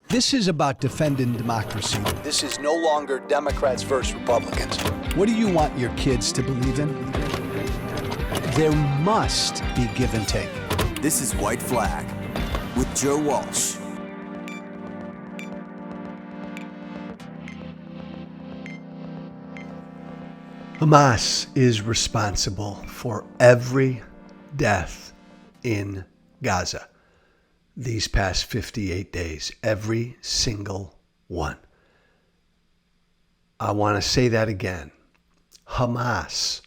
This is about defending democracy. This is no longer Democrats versus Republicans. What do you want your kids to believe in? There must be give and take. This is White Flag with Joe Walsh. Hamas is responsible for every death in Gaza these past 58 days, every single one. I want to say that again. Hamas,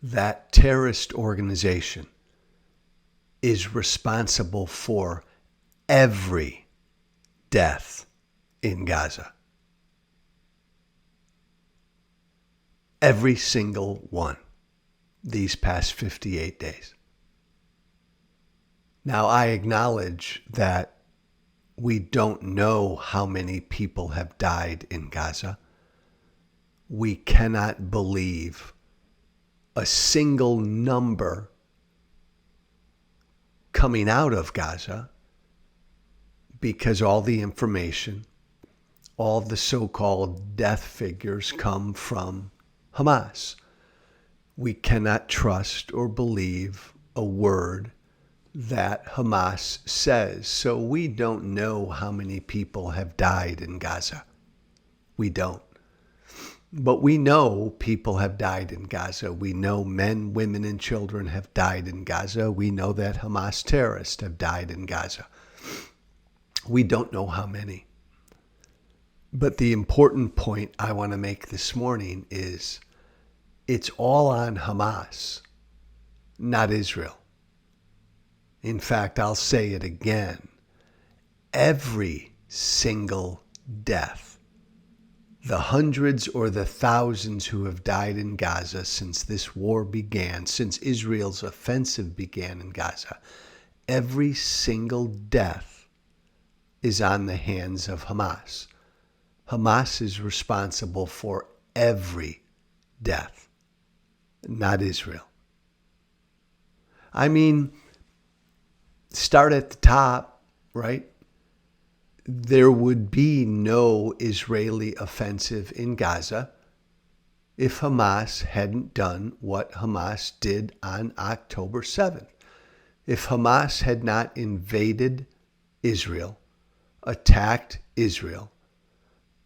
that terrorist organization, is responsible for every death in Gaza. Every single one these past 58 days. Now, I acknowledge that we don't know how many people have died in Gaza. We cannot believe a single number coming out of Gaza because all the information, all the so-called death figures come from Hamas. We cannot trust or believe a word that Hamas says. So we don't know how many people have died in Gaza. We don't. But we know people have died in Gaza. We know men, women, and children have died in Gaza. We know that Hamas terrorists have died in Gaza. We don't know how many. But the important point I want to make this morning is it's all on Hamas, not Israel. In fact, I'll say it again. Every single death, the hundreds or the thousands who have died in Gaza since this war began, since Israel's offensive began in Gaza, every single death is on the hands of Hamas. Hamas is responsible for every death, not Israel. I mean, start at the top, right? There would be no Israeli offensive in Gaza if Hamas hadn't done what Hamas did on October 7th. If Hamas had not invaded Israel, attacked Israel,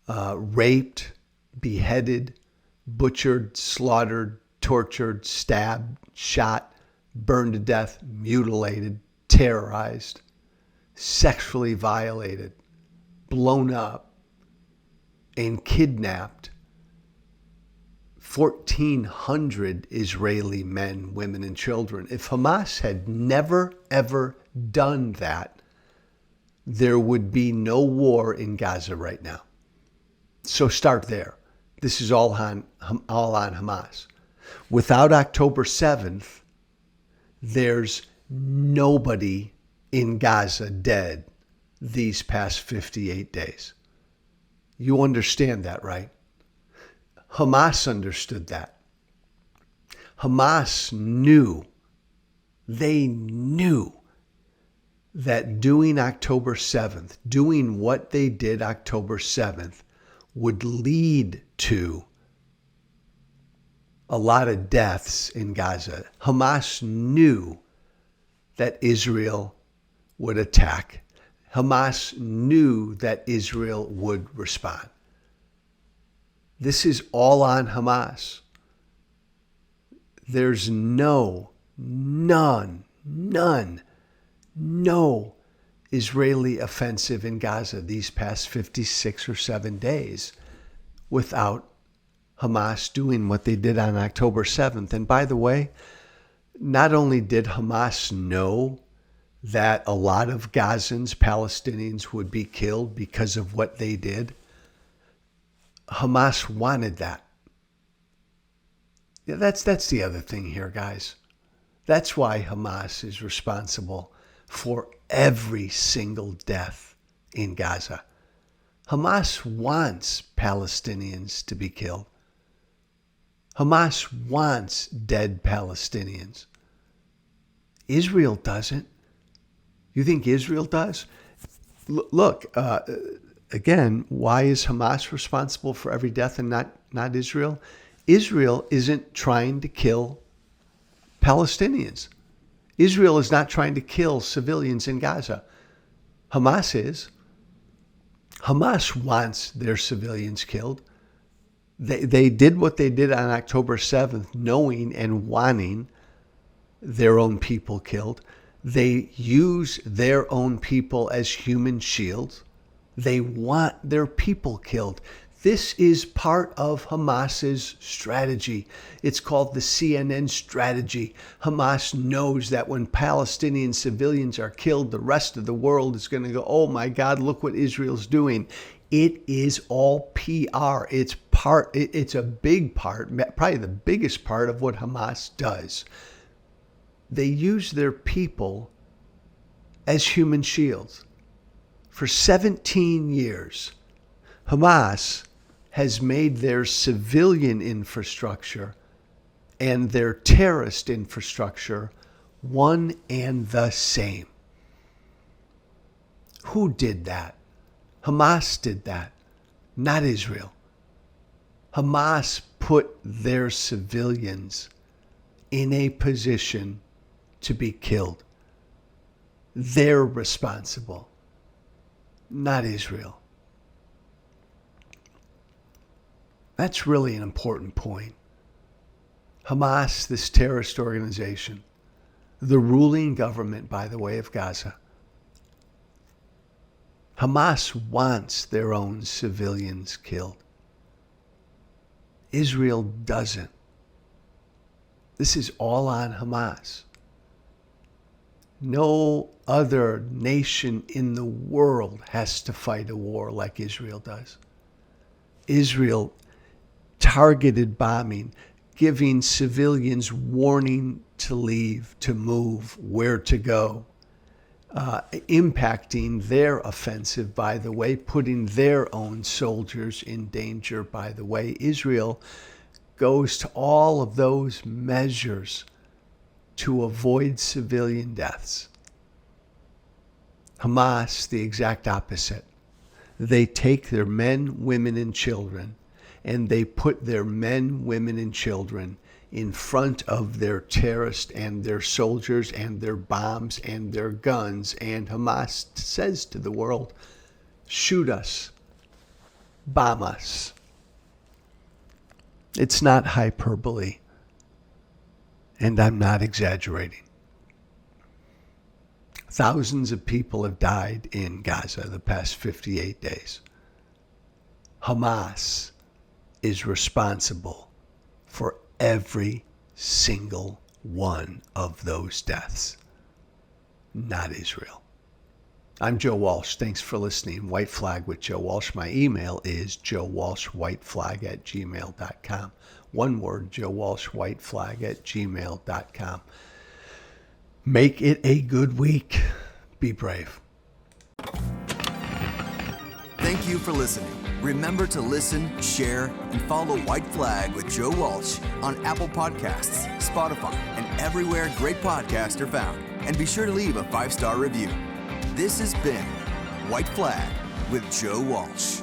raped, beheaded, butchered, slaughtered, tortured, stabbed, shot, burned to death, mutilated, terrorized, sexually violated, blown up, and kidnapped 1,400 Israeli men, women, and children. If Hamas had never, ever done that, there would be no war in Gaza right now. So start there. This is all on Hamas. Without October 7th, there's nobody in Gaza dead these past 58 days. You understand that, right? Hamas understood that. Hamas knew, they knew that doing October 7th, doing what they did October 7th, would lead to a lot of deaths in Gaza. Hamas knew that Israel would attack. Hamas knew that Israel would respond. This is all on Hamas. There's no Israeli offensive in Gaza these past 56 or 7 days without Hamas doing what they did on October 7th. And by the way, not only did Hamas know that a lot of Gazans, Palestinians, would be killed because of what they did, Hamas wanted that. Yeah, that's the other thing here, guys. That's why Hamas is responsible for every single death in Gaza. Hamas wants Palestinians to be killed. Hamas wants dead Palestinians. Israel doesn't. You think Israel does? Look, again, why is Hamas responsible for every death and not Israel? Israel isn't trying to kill Palestinians. Israel is not trying to kill civilians in Gaza. Hamas is. Hamas wants their civilians killed. They did what they did on October 7th, knowing and wanting their own people killed. They use their own people as human shields. They want their people killed. This is part of Hamas's strategy. It's called the CNN strategy. Hamas knows that when Palestinian civilians are killed, the rest of the world is going to go, oh my God, look what Israel's doing. It is all PR. It's a big part, probably the biggest part of what Hamas does. They use their people as human shields. For 17 years, Hamas has made their civilian infrastructure and their terrorist infrastructure one and the same. Who did that? Hamas did that, not Israel. Hamas put their civilians in a position to be killed. They're responsible, not Israel. That's really an important point. Hamas, this terrorist organization, the ruling government, by the way, of Gaza, Hamas wants their own civilians killed. Israel doesn't. This is all on Hamas. No other nation in the world has to fight a war like Israel does. Israel targeted bombing, giving civilians warning to leave, to move, where to go, impacting their offensive, by the way, putting their own soldiers in danger, by the way. Israel goes to all of those measures to avoid civilian deaths. Hamas, the exact opposite. They take their men, women, and children, and they put their men, women, and children in front of their terrorists and their soldiers and their bombs and their guns. And Hamas says to the world, shoot us, bomb us. It's not hyperbole, and I'm not exaggerating. Thousands of people have died in Gaza the past 58 days. Hamas is responsible for every single one of those deaths, not Israel. I'm Joe Walsh. Thanks for listening. White Flag with Joe Walsh. My email is joewalshwhiteflag@gmail.com. One word, joewalshwhiteflag@gmail.com. Make it a good week. Be brave. Thank you for listening. Remember to listen, share, and follow White Flag with Joe Walsh on Apple Podcasts, Spotify, and everywhere great podcasts are found. And be sure to leave a 5-star review. This has been White Flag with Joe Walsh.